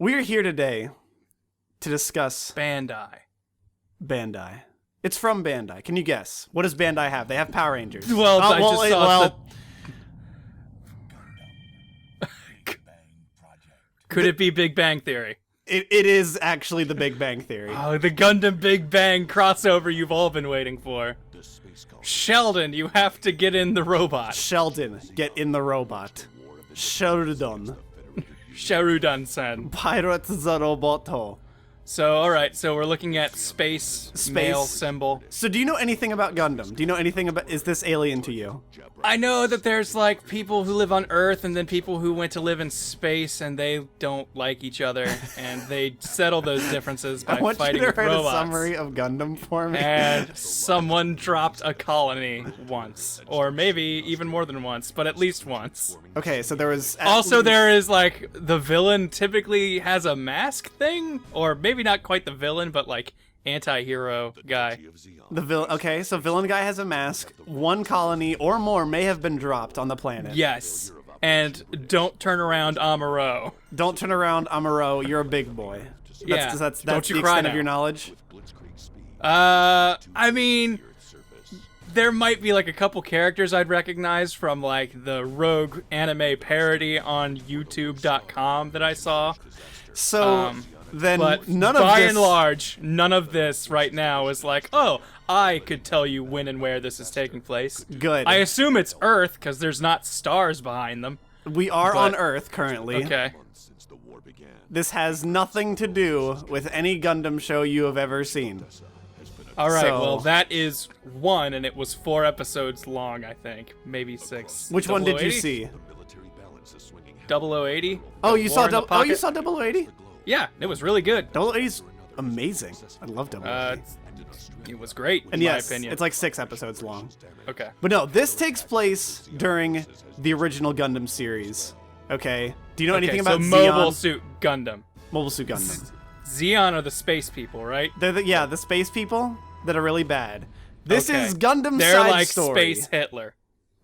We're here today to discuss Bandai. Bandai. It's from Bandai. Can you guess? What does Bandai have? They have Power Rangers. Well, I just saw Could it be Big Bang Theory? It is actually the Big Bang Theory. Oh, the Gundam Big Bang crossover you've all been waiting for. Sheldon, you have to get in the robot. Sheldon, get in the robot. Sheldon. Sharudan-san. Pirate the robot. So, alright, so we're looking at space. Male symbol. So do you know anything about Gundam? Do you know anything about... Is this alien to you? I know that there's, like, people who live on Earth and then people who went to live in space and they don't like each other and they settle those differences by fighting with robots. I want you to write a summary of Gundam for me. And someone dropped a colony once. Or maybe even more than once, but at least once. Okay, so there was... Also, there is, like, the villain typically has a mask thing? Or maybe not quite the villain, but, like, anti-hero guy. The villain. Okay, so villain guy has a mask. One colony or more may have been dropped on the planet. Yes. And don't turn around, Amuro. Don't turn around, Amuro. You're a big boy. That's the extent of your knowledge. I mean, there might be like a couple characters I'd recognize from like the rogue anime parody on YouTube.com that I saw. So then but none of by this... and large, none of this right now is like, oh, I could tell you when and where this is taking place. Good. I assume it's Earth because there's not stars behind them. We are on Earth currently. Okay. This has nothing to do with any Gundam show you have ever seen. All right, So- well, that is one, and it was 4 episodes long, I think. Maybe 6. Which one did you 0080? see? 0080? Oh, you saw War in the oh, you Pocket? saw 0080? Yeah, it was really good. 0080's amazing. I love 0080. It was great, And in yes, my opinion. it's like 6 episodes long. Okay. But no, this takes place during the original Gundam series. Okay? Do you know anything about so Zeon? Mobile Suit Gundam. Mobile Suit Gundam. Zeon are the space people, right? They're the space people that are really bad. This Okay. is Gundam They're side like story. Space Hitler.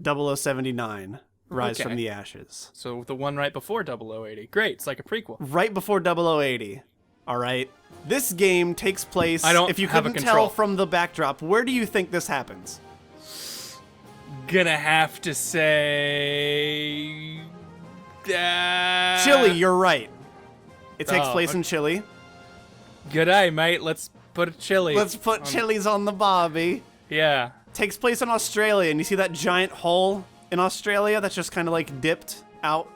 0079, Rise Okay. from the Ashes. So the one right before 0080. Great, it's like a prequel. Right before 0080. All right. This game takes place. I don't if you have a couldn't control. tell from the backdrop, where do you think this happens? Gonna have to say... Chile, you're right. It takes Oh, place in Chile. Good day, mate. Let's put a chili. Let's put chilies on the bobby. Yeah. Takes place in Australia, and you see that giant hole in Australia that's just kind of like dipped out.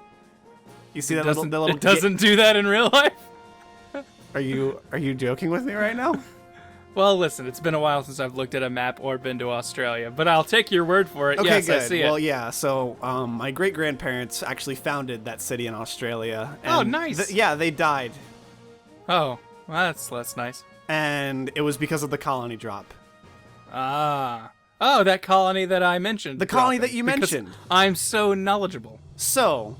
You see that little It doesn't do that in real life? Are you joking with me right now? Well, listen, it's been a while since I've looked at a map or been to Australia, but I'll take your word for it. Okay, Yes, good. I see Well, it. yeah. So, my great-grandparents actually founded that city in Australia. Oh, and nice. Yeah, they died, Oh, well, that's nice. and it was because of the colony drop. Ah. Oh, that colony that I mentioned. The colony dropping, that you because mentioned. I'm so knowledgeable. So,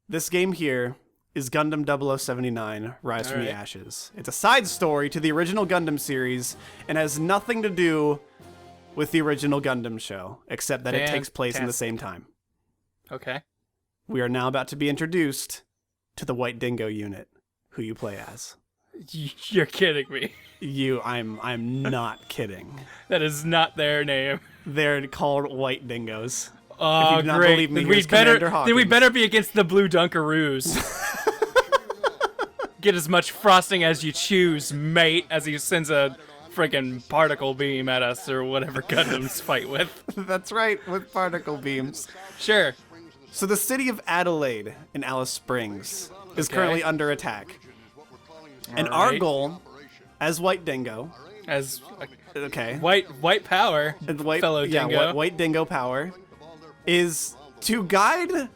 this game here is Gundam 0079, Rise from the Alright. Ashes. It's a side story to the original Gundam series and has nothing to do with the original Gundam show, except that it takes place in the same time. Okay. We are now about to be introduced to the White Dingo unit, who you play as. You're kidding me. I'm not kidding. That is not their name. They're called White Dingoes. Oh, If you do not great. believe me, Then we here's Commander then we Hawkins. better be against the Blue Dunkaroos. Get as much frosting as you choose, mate, as he sends a freaking particle beam at us or whatever Gundams fight with. That's right, with particle beams. Sure. So the city of Adelaide in Alice Springs is Okay. currently under attack. And our Alright. goal, as White Dingo, As okay, white power, and white, fellow yeah, dingo. white Dingo power, is to guide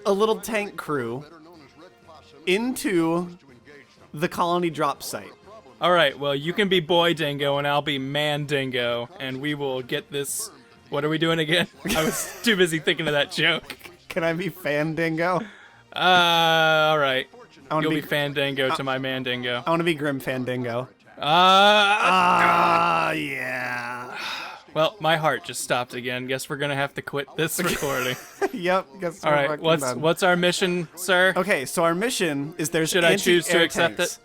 a little tank crew into the colony drop site. All right, well, you can be boy dingo and I'll be man dingo, and we will get this. What are we doing again? I was too busy thinking of that joke. Can I be Fan Dingo? All right. I want to You'll be be Fandango to my Mandingo. I want to be Grim Fan Dingo. Ah, Yeah. Well, my heart just stopped again. Guess we're gonna have to quit this recording. Yep. Guess All we're right, fucking what's done. what's our mission, sir? Okay, so our mission is there's Should I choose to anti-air accept tanks. it?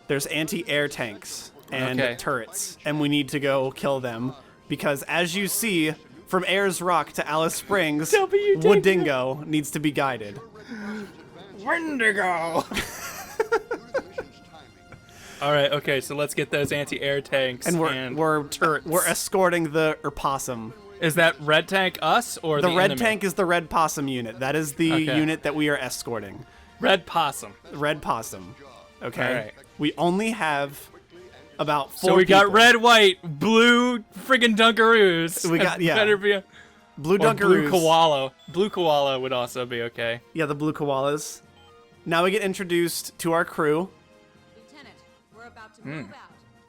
There's anti-air tanks and Okay. turrets, and we need to go kill them because, as you see, from Ayers Rock to Alice Springs, W. Wood Dingo needs to be guided. Wendigo. All right, okay, so let's get those anti-air tanks And we're turrets. we're escorting the opossum. Is that red tank us or the red enemy? tank is the red possum unit. That is the Okay. unit that we are escorting. Red possum. Red possum. Okay. All right. We only have about 4 So we got people. red, white, blue, friggin' Dunkaroos. We got- It yeah. Better be a blue or blue Dunkaroos. koala. Blue koala would also be okay. Yeah, the blue koalas. Now we get introduced to our crew. Lieutenant, we're about to move out.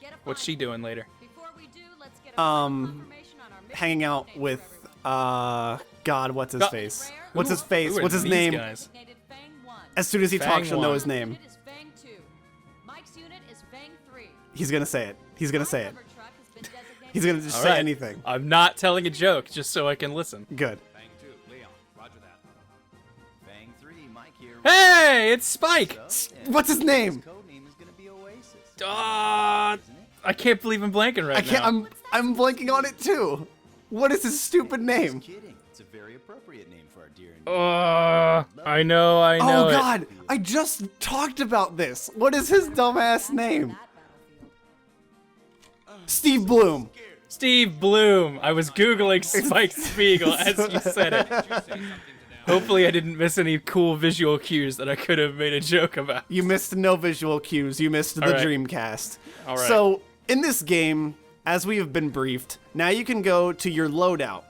Get a What's she flight. doing later? Before we do, let's get a confirmation on our mission Hanging out coordinator. with God, what's his Oh. face? What's his face? Who are What's his these name? guys? Designated Fang 1. As soon as he Fang talks, you'll know one. his name. Unit is Fang 2. Mike's unit is Fang 3. He's gonna say it. He's gonna say it. Cover truck has been designated He's gonna just All say right. anything. I'm not telling a joke just so I can listen. Good. Fang 2, Leon. Roger that. Fang 3, Mike here. Hey, it's Spike. What's his name? Code name is gonna be Oasis. I can't believe I'm blanking right I can't. now. I'm blanking on it too. What is his stupid name? Kidding. It's a very appropriate name for our dear and I know Oh it. God! I just talked about this. What is his dumbass name? that battlefield. Steve Bloom. Steve Bloom. I was Googling Spike Spiegel as you said it. Hopefully I didn't miss any cool visual cues that I could have made a joke about. You missed no visual cues. You missed the All right. Dreamcast. All right. So in this game, as we have been briefed, now you can go to your loadout,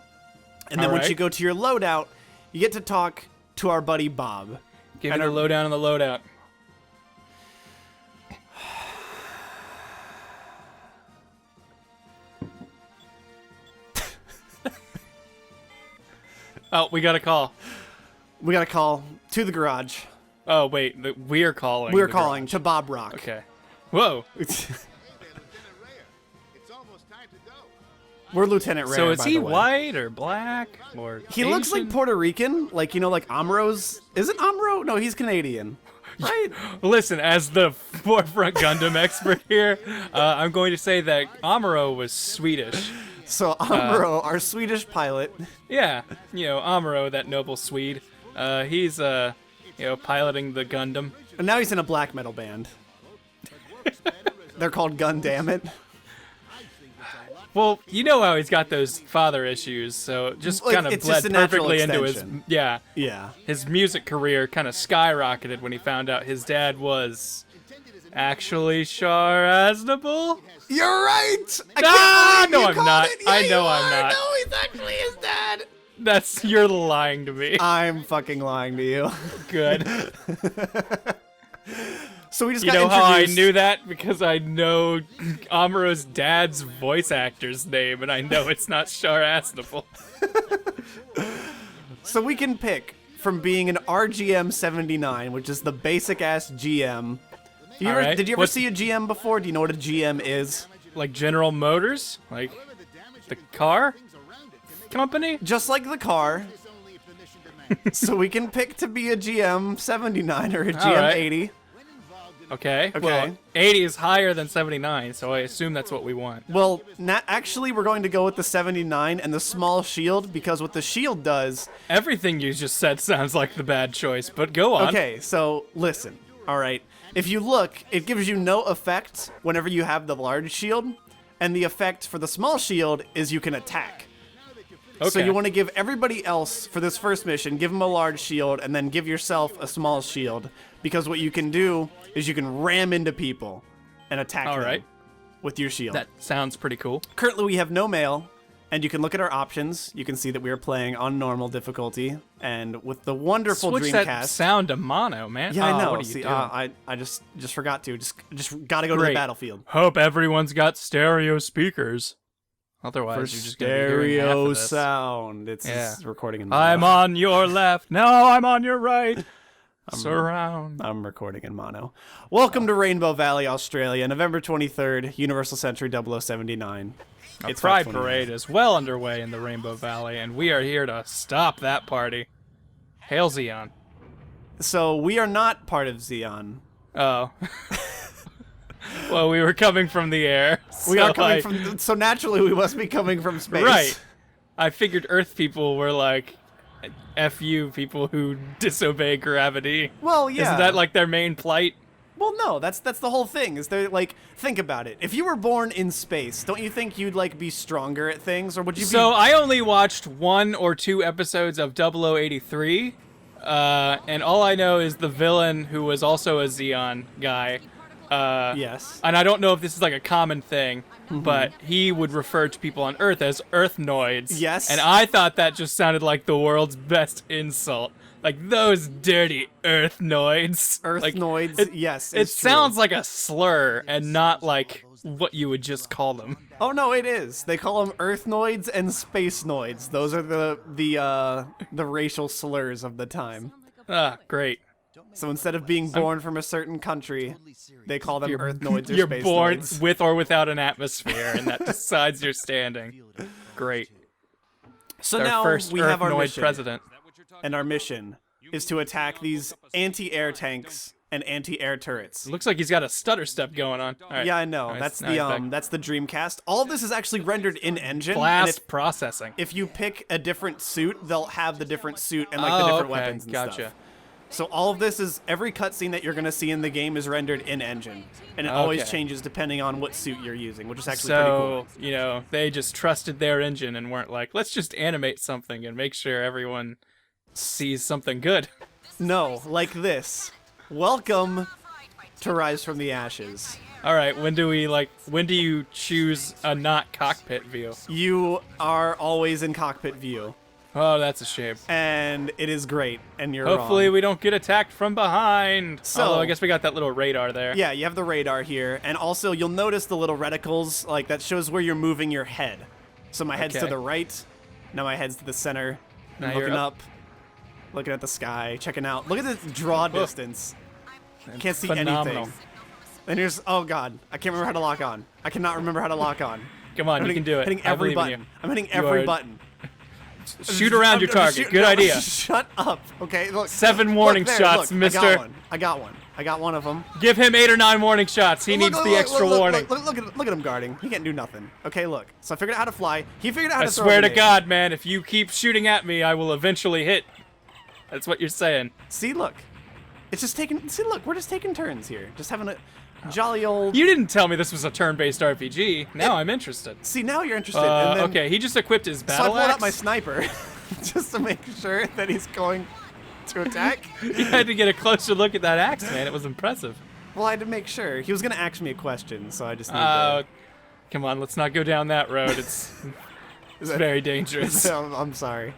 and then All once right. you go to your loadout, you get to talk to our buddy Bob. Give me And the our- lowdown on the loadout. Oh, we got a call. We got a call to the garage. Oh, wait, we're calling. We are the calling garage. to Bob Rock. Okay. Whoa. We're Lieutenant Ray. So is by he the way. white or black or He looks like Asian? Puerto Rican, like like Amro's. Isn't Amro? No, he's Canadian. Right? Listen, as the forefront Gundam expert here, I'm going to say that Amuro was Swedish. So Amro, our Swedish pilot, Yeah, Amuro, that noble Swede. He's piloting the Gundam. and now he's in a black metal band. They're called Gun Damn It. Well, you know how he's got those father issues, so just Like, kind of it's bled just a natural perfectly into his extension. Yeah. his music career kind of skyrocketed when he found out his dad was actually Shar Aznavour. You're right. I Ah, can't believe no, you I'm called not. it. Yeah, I know you I'm are. not. No, he's actually his dad. You're lying to me. I'm fucking lying to you. Good. So we just You got know how I introduced. knew that? Because I know Amuro's dad's voice actor's name, and I know it's not Shar Aznavour. So we can pick from being an RGM 79, which is the basic ass GM. All right. Did you ever What's- see a GM before? Do you know what a GM is? Like General Motors? Like the car company? Just like the car. So we can pick to be a GM 79 or a GM right. 80. Okay. Okay. Well, 80 is higher than 79, so I assume that's what we want. Well, actually, we're going to go with the 79 and the small shield because what the shield does. Everything you just said sounds like the bad choice, but go on. Okay, so listen. All right. If you look, it gives you no effect whenever you have the large shield, and the effect for the small shield is you can attack. Okay. So you want to give everybody else for this first mission, give them a large shield, and then give yourself a small shield, because what you can do is you can ram into people and attack All them right. with your shield. That sounds pretty cool. Currently, we have no mail, and you can look at our options. You can see that we are playing on normal difficulty, and with the wonderful Switch Dreamcast. that sound to mono, man. Yeah, I know. What are you See, doing? I just forgot to. Just gotta go to the Great. battlefield. Hope everyone's got stereo speakers. Otherwise, For you're just gonna be hearing half stereo of this. sound. It's Yeah. recording in I'm mono. on your left. No, I'm on your right. Surround. I'm recording in mono. Welcome to Rainbow Valley, Australia, November 23rd, Universal Century 0079. A It's pride Feb 29th. parade is well underway in the Rainbow Valley, and we are here to stop that party. Hail Xeon. So we are not part of Xeon. Oh. Well, we were coming from the air. We so are coming from. So naturally, we must be coming from space. Right. I figured Earth people were like, F you, people who disobey gravity. Well, yeah. Isn't that like their main plight? Well, no. That's the whole thing. Is there like think about it. If you were born in space, don't you think you'd like be stronger at things, or would you? So I only watched 1 or 2 episodes of 0083, and all I know is the villain who was also a Xeon guy. Yes. And I don't know if this is like a common thing, but he would refer to people on Earth as Earthnoids. Yes. And I thought that just sounded like the world's best insult. Like, those dirty Earthnoids. Earthnoids. Like, Yes. It it's true. sounds like a slur and not like what you would just call them. Oh no, it is. They call them Earthnoids and Spacenoids. Those are the racial slurs of the time. Ah, great. So instead of being born from a certain country, they call them Earthnoids or You're Spacenoids. born with or without an atmosphere, and that decides your standing. Great. So Our now first we have our Earthnoid mission, president. and our mission is to attack these anti-air tanks and anti-air turrets. Looks like he's got a stutter step going on. All right. Yeah, I know. All right, That's now the he's back. that's the Dreamcast. All of this is actually rendered in engine. and Blast processing. if you pick a different suit, they'll have the different suit and like Oh, the different okay, weapons and gotcha. stuff. So all of this is every cutscene that you're gonna see in the game is rendered in engine, and it always Okay. changes depending on what suit you're using, which is actually pretty cool. So, you know, they just trusted their engine and weren't like, let's just animate something and make sure everyone sees something good. No, like this. Welcome to Rise from the Ashes. All right, when do you choose a not cockpit view? You are always in cockpit view, Oh, that's a shame. and it is great. And you're Hopefully wrong. we don't get attacked from behind. So- Although I guess we got that little radar there. Yeah, you have the radar here, and also you'll notice the little reticles, like that shows where you're moving your head. So my head's to Okay. the right, now my head's to the center. I'm Now you're looking up. up, looking at the sky, checking out. Look at the draw distance. Can't see Phenomenal. anything. And here's, oh god, I can't remember how to lock on. I cannot remember how to lock on. Come on, I'm you hitting, can do it. Hitting I every believe in button. you. I'm hitting You every are- button. Shoot around your I'm target. shoot- Good no, idea. Shut up. Okay, look. 7 warning look there, shots, look, mister. I got one. I got one of them. Give him 8 or 9 warning shots. He needs the extra warning. Look at him guarding. He can't do nothing. Okay, look. So I figured out how to fly. He figured out how I to throw a swear to grenade. God, man, if you keep shooting at me, I will eventually hit. That's what you're saying. See, look. It's just taking. See, look. We're just taking turns here. Just having a jolly old. You didn't tell me this was a turn-based RPG. Now I'm interested. See, now you're interested. and then, Okay, he just equipped his So I battle pulled axe. out my sniper, just to make sure that he's going to attack. You had to get a closer look at that axe, man. It was impressive. Well, I had to make sure. He was gonna ask me a question, so I just need Come on, let's not go down that road. It's very dangerous. to. I'm sorry.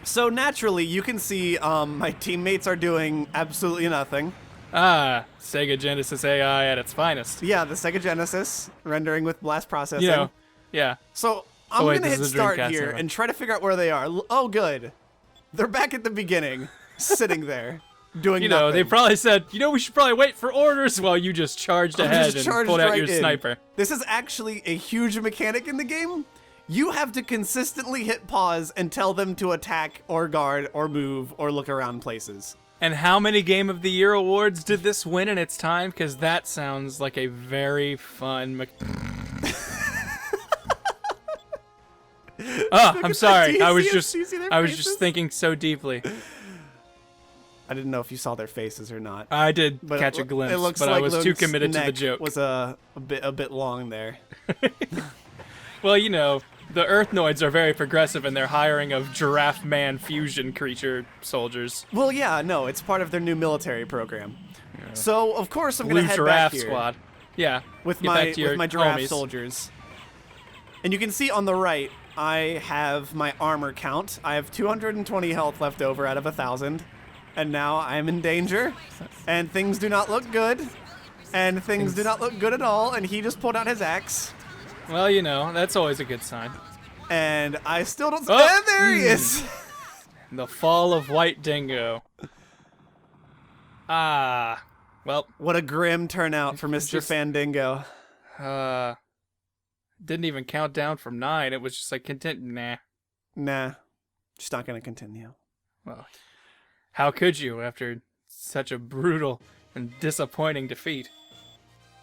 So naturally, you can see my teammates are doing absolutely nothing. Sega Genesis AI at its finest. Yeah, the Sega Genesis rendering with blast processing. You know, yeah. So I'm Oh, wait, gonna this hit is a start Dreamcast, here never mind. and try to figure out where they are. Oh, good. They're back at the beginning, sitting there, doing You know, nothing. they probably said, you know, we should probably wait for orders while you just charged ahead Just and charged pulled out right your in. sniper. This is actually a huge mechanic in the game. You have to consistently hit pause and tell them to attack or guard or move or look around places. And how many Game of the Year awards did this win in its time? Because that sounds like a very fun. Oh, I'm sorry. I was just thinking so deeply. I didn't know if you saw their faces or not. I did But catch a it glimpse, looks but like I was too Luke's committed to the neck joke. Was a bit long there. Well, you know, the Earthnoids are very progressive in their hiring of Giraffe Man fusion creature soldiers. Well, yeah, no, it's part of their new military program. So of course I'm Blue gonna head Giraffe back here Squad. Yeah. with get my back to your giraffe homies. soldiers. And you can see on the right, I have my armor count. I have 220 health left over out of 1,000, and now I'm in danger, and things do not look good, and things do not look good at all. And he just pulled out his axe, Well, you know, that's always a good sign. and I still don't. Oh! And there he is. The fall of White Dingo. Ah. Well, What a grim turnout for Mr. Just- Fandingo. didn't even count down from 9. It was just like Nah, just not gonna continue. Well, how could you after such a brutal and disappointing defeat?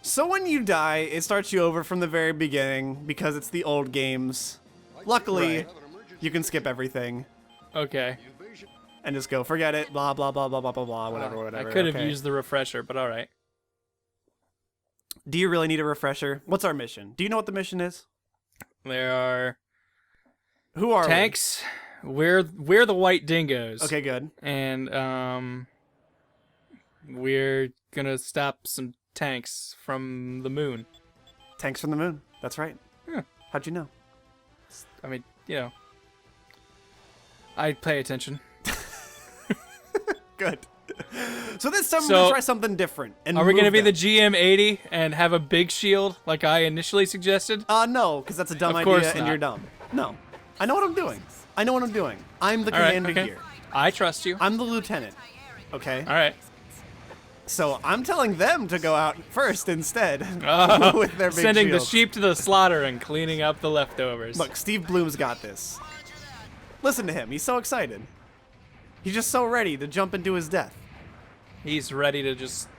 So when you die, it starts you over from the very beginning because it's the old games. Luckily, you can skip everything Okay. and just go, forget it, blah, blah, blah, blah, blah, blah, blah, whatever. I could have okay. used the refresher, but all right. Do you really need a refresher? What's our mission? Do you know what the mission is? There are Who are tanks. We're the white dingoes. we? Okay, good. And we're gonna stop some tanks from the moon. Tanks from the moon. That's right. Yeah. How'd you know? I mean, I pay attention. Good. So this time we're So, gonna try something different. And Are we gonna move be the them. GM80 and have a big shield like I initially suggested? No, because that's a dumb Of idea, course and not. you're dumb. No, I know what I'm doing. I'm the All right, commander okay. here. I trust you. I'm the lieutenant. Okay. All right. So I'm telling them to go out first instead with their big Sending shields. the sheep to the slaughter and cleaning up the leftovers. Look, Steve Bloom's got this. Listen to him. He's so excited. He's just so ready to jump into his death. He's ready to just,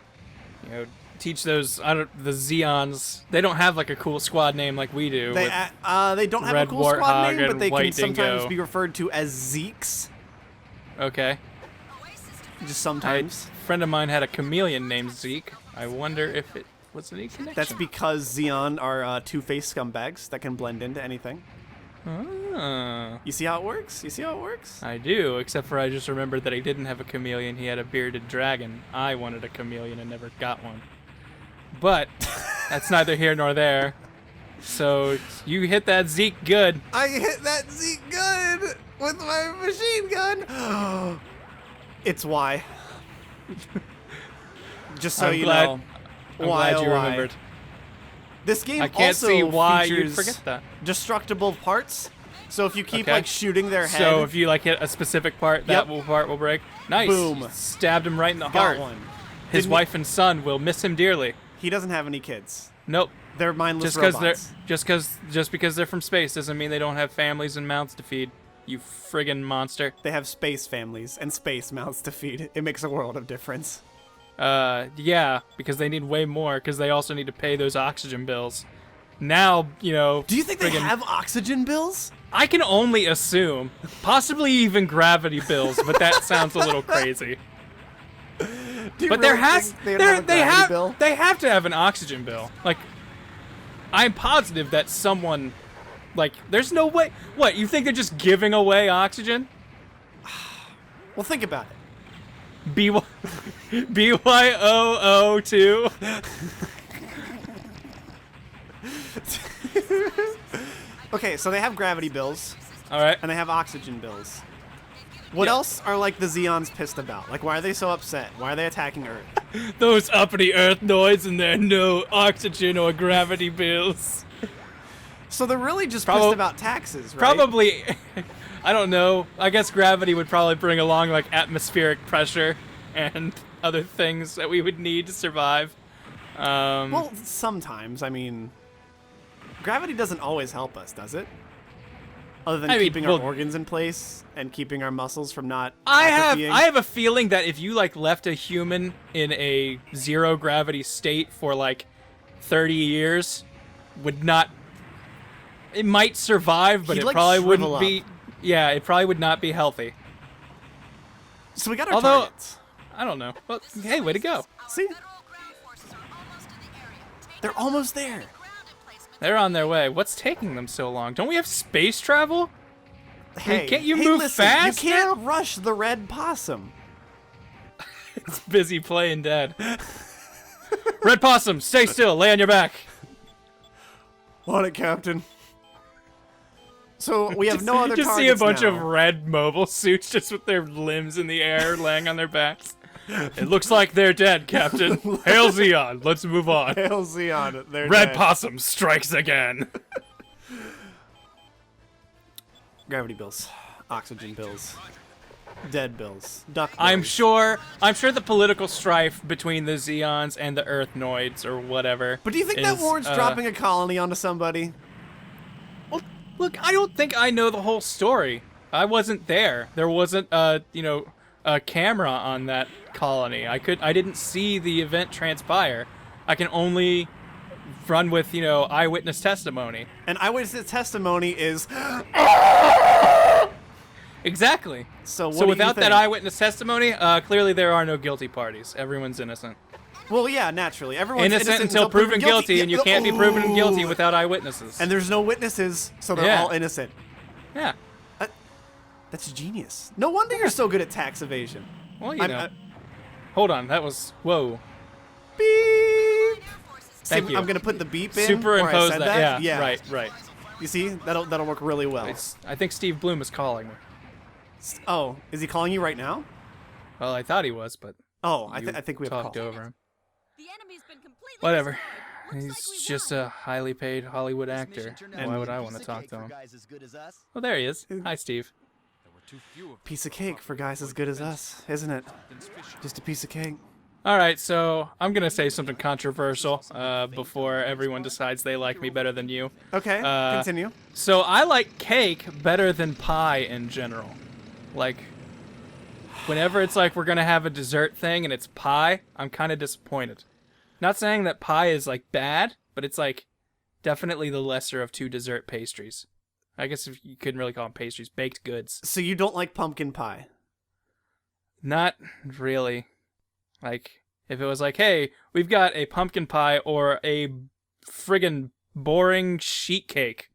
teach those the Zeons. They don't have like a cool squad name like we do. They with- they don't have Red a cool squad Warthog name, but and they can White sometimes Dingo. be referred to as Zeeks. Okay. Just A sometimes. friend of mine had a chameleon named Zeke. I wonder if it was any connection. That's because Xeon are two-faced scumbags that can blend into anything. Ah, You see how it works? I do, except for I just remembered that he didn't have a chameleon. He had a bearded dragon. I wanted a chameleon and never got one. But that's neither here nor there. So you hit that Zeke good. I hit that Zeke good with my machine gun. It's why. Just so I'm you glad- know. I'm why, glad you oh, why. remembered. This game I can't also see why you'd features forget that. destructible parts. So if you keep Okay. like shooting their head, So if you like hit a specific part, that Yep. part will break. Nice. Boom. You stabbed him right in the got heart. one. His Didn't- wife and son will miss him dearly. He doesn't have any kids. Nope. They're mindless Just robots. because they're from space doesn't mean they don't have families and mouths to feed. You friggin' monster. They have space families and space mouths to feed. It makes a world of difference. Yeah, because they need way more, because they also need to pay those oxygen bills. Now, Do you think they friggin- have oxygen bills? I can only assume, possibly even gravity bills, but that sounds a little crazy. Do you But there really has think they'd have a gravity bill? they have to have an oxygen bill. Like, I'm positive that someone, like, there's no way. What, you think they're just giving away oxygen? Well, think about it. BYOO2. Okay, so they have gravity bills All right. and they have oxygen bills. What else are like the Zeons pissed about? Like, why are they so upset? Why are they attacking Earth? Those uppity Earthnoids and their no oxygen or gravity bills. So they're really just Prob- pissed about taxes, right? Probably, I don't know. I guess gravity would probably bring along like atmospheric pressure and other things that we would need to survive. Well, sometimes. I mean, gravity doesn't always help us, does it? Other than I mean, keeping well- our organs in place and keeping our muscles from not I atrophying. have a feeling that if you like left a human in a zero gravity state for like 30 years, would not. It might survive, but He'd, it like, probably shrivel wouldn't be. Yeah, it probably would not be healthy. So we got our Although- targets. I don't know. Well, hey, way to go. See? They're almost there. They're on their way. What's taking them so long? Don't we have space travel? Hey, can't you hey, move listen, fast You can't rush the red possum. It's busy playing dead. Red Possum, stay still. Lay on your back. On it, Captain. So we have no other Just targets see a bunch now. of red mobile suits just with their limbs in the air, laying on their backs. It looks like they're dead, Captain. Hail Zeon. Let's move on. Hail Xeon. They're Red dead. Possum strikes again. Gravity bills, oxygen bills, dead bills, duck bills. I'm sure the political strife between the Zeons and the Earthnoids or whatever. But do you think that is, warrants dropping a colony onto somebody? Look, I don't think I know the whole story. I wasn't there. There wasn't a camera on that colony. I didn't see the event transpire. I can only run with, eyewitness testimony. And eyewitness testimony is... Exactly. So without that eyewitness testimony, clearly there are no guilty parties. Everyone's innocent. Well, yeah, naturally. Everyone's Innocent until proven guilty, and you can't be proven guilty without eyewitnesses. And there's no witnesses, so they're all innocent. Yeah. That's genius. No wonder you're so good at tax evasion. Well, hold on, that was... Whoa. Beep! Thank you. I'm going to put the beep in Superimpose where I said that. Yeah, right. You see? That'll work really well. I think Steve Bloom is calling me. Oh, is he calling you right now? Well, I thought he was, but... Oh, I think we have talked called. over him. The enemy's been completely Whatever. destroyed. Looks He's like we just won. a highly paid Hollywood actor. Why would I want to talk to him? Well, there he is. Hi, Steve. Piece of cake for guys as good as us, isn't it? Just a piece of cake. All right, so I'm going to say something controversial before everyone decides they like me better than you. Okay, continue. So I like cake better than pie in general. Like, whenever it's like we're going to have a dessert thing and it's pie, I'm kind of disappointed. Not saying that pie is, like, bad, but it's, like, definitely the lesser of two dessert pastries. I guess if you couldn't really call them pastries, baked goods. So you don't like pumpkin pie? Not really. Like, if it was like, hey, we've got a pumpkin pie or a friggin' boring sheet cake,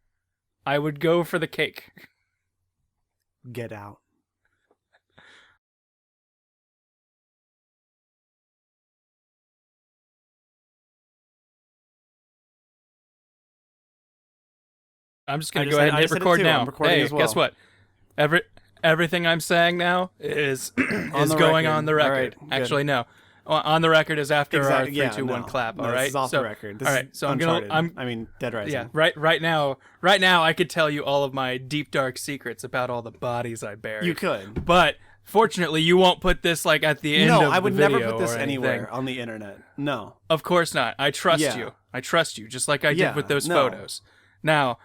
I would go for the cake. Get out. I'm just gonna go ahead and hit record now. I'm recording Hey, as well. guess what? Everything I'm saying now is the going record. on the record. All right, good. Actually, no. On the record is after our 3, Yeah, 2, 1 no. clap. No, All right. This is off so, the record. This all right. is So Uncharted. I mean, Dead Rising. Yeah. Right now, I could tell you all of my deep dark secrets about all the bodies I buried. You could. But fortunately, you won't put this like at the end of the video. No, I would never put this or anywhere anything. on the internet. No. Of course not. I trust Yeah. you. I trust you, just like I Yeah, did with those no. photos. Now,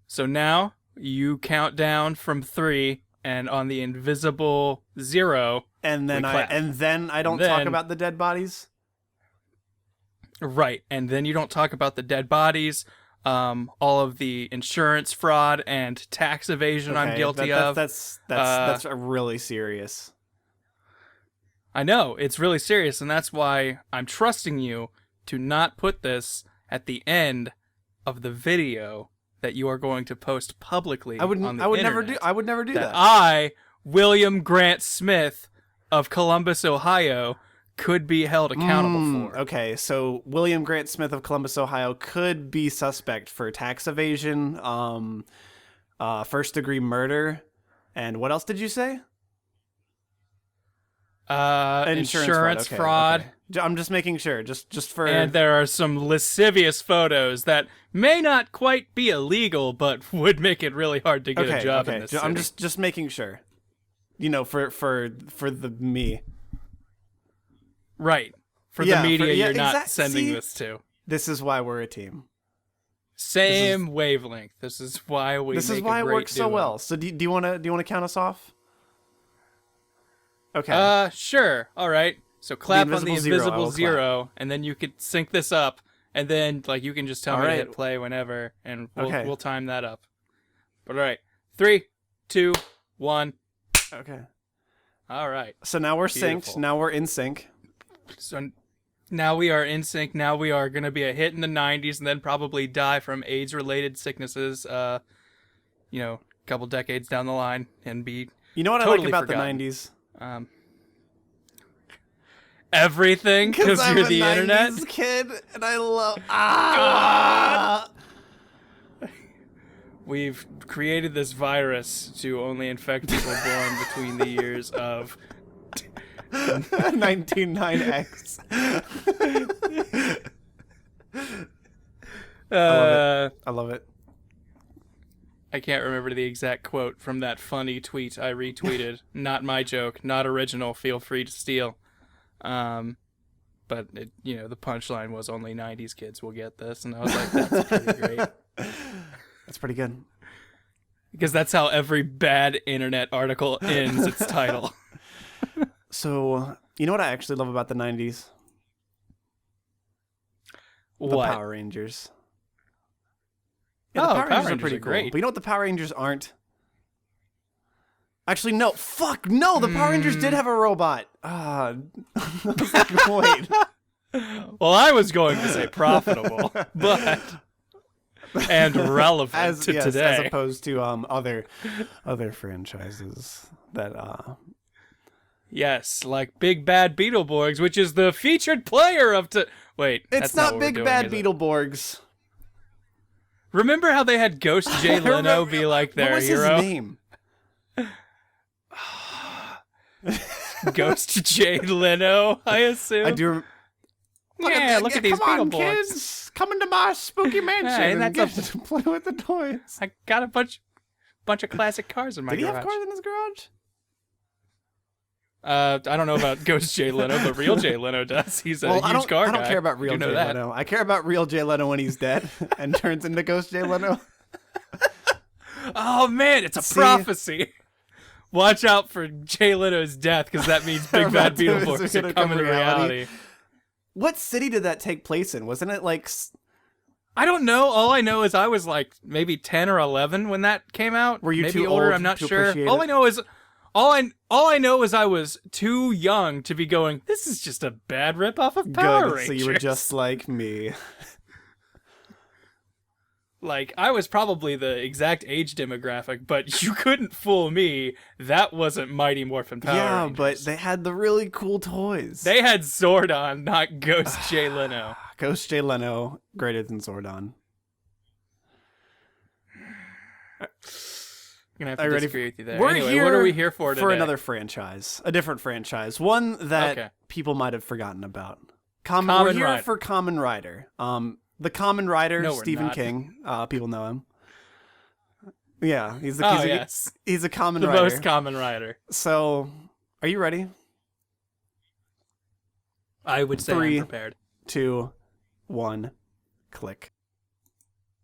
so now you count down from 3, and on the invisible 0, And then we I clap. don't And talk then- about the dead bodies. right, and then you don't talk about the dead bodies, all of the insurance fraud and tax evasion I'm Okay, guilty of. That's really serious. I know, it's really serious, and that's why I'm trusting you to not put this at the end of the video that you are going to post publicly on the I would internet. never do that. I, William Grant Smith of Columbus, Ohio, could be held accountable for. Okay, so William Grant Smith of Columbus, Ohio could be suspect for tax evasion, first-degree murder, and what else did you say? Insurance Okay, fraud. okay. I'm just making sure, just for... And there are some lascivious photos that may not quite be illegal, but would make it really hard to get a job in this I'm city. just making sure. You know, for the me. Right. For Yeah, the media you're not exact- sending see? this to. This is why we're a team. Same wavelength. This is why we This make is why a it great works so duo. well. So do you want to count us off? Okay. Sure. All right. So clap on the invisible zero, I invisible will zero, and then you could sync this up, and then like you can just tell All me to right. hit play whenever, and Okay. we'll time that up. But all right, 3, 2, 1. Okay. All right. So now we're Beautiful. synced. Now we're in sync. So now we are in sync. Now we are gonna be a hit in the 90s, and then probably die from AIDS-related sicknesses. A couple decades down the line, and be You know what I totally like about forgotten. the 90s? Everything, because I'm you're a the 90s internet. kid, and I love. We've created this virus to only infect people born between the years of 199X. I love it. I can't remember the exact quote from that funny tweet I retweeted. Not my joke, not original, feel free to steal. But the punchline was only 90s kids will get this, and I was like, that's pretty great. That's pretty good. Because that's how every bad internet article ends its title. So, you know what I actually love about the 90s? The What? Power Rangers. Yeah, the Oh, Power Power Rangers are Rangers pretty are cool. great. But you know what the Power Rangers aren't? Actually, no. Fuck, no. The Power Rangers did have a robot. I was like, wait. Well, I was going to say profitable, but and relevant to today. As opposed to other franchises that Yes, like Big Bad Beetleborgs, which is the featured player of Wait, it's that's not what we're Big doing, Bad is it? Beetleborgs. Remember how they had Ghost Jay Leno be like their what was hero? his name? Ghost Jay Leno, I assume. I do. Look at these come on, Beetleborgs. kids, come into my spooky mansion Hey, and that's get a- to play with the toys. I got a bunch of classic cars in my Did he garage. have cars in his garage? I don't know about Ghost Jay Leno, but real Jay Leno does. He's a huge I don't car guy. care about real You know Jay that. Leno. I care about real Jay Leno when he's dead and turns into Ghost Jay Leno. Oh man, it's a See? prophecy. Watch out for Jay Leno's death, because that means Big Bad Beetleborgs gonna are come coming to reality. reality. What city did that take place in? Wasn't it like? I don't know. All I know is I was like maybe 10 or 11 when that came out. Were you maybe too older? old I'm not to sure. appreciate All it? I know is all I know is I was too young to be going, this is just a bad ripoff of Power Good. Rangers. So you were just like me. Like, I was probably the exact age demographic, but you couldn't fool me. That wasn't Mighty Morphin Power Yeah, Rangers. but they had the really cool toys. They had Zordon, not Ghost Jay Leno. Ghost Jay Leno, greater than Zordon. I'm gonna have Are to you ready disagree with you there. We're Anyway, here what are we here for today? For another franchise, a different franchise, one that Okay. people might have forgotten about. We're Kamen here Rider. for Kamen Rider. The Kamen Rider, No, we're Stephen not. King. People know him. Yeah, he's a yes. he's a Kamen The Rider. most common rider. So, are you ready? I would say 3, I'm prepared. 2, 1, click.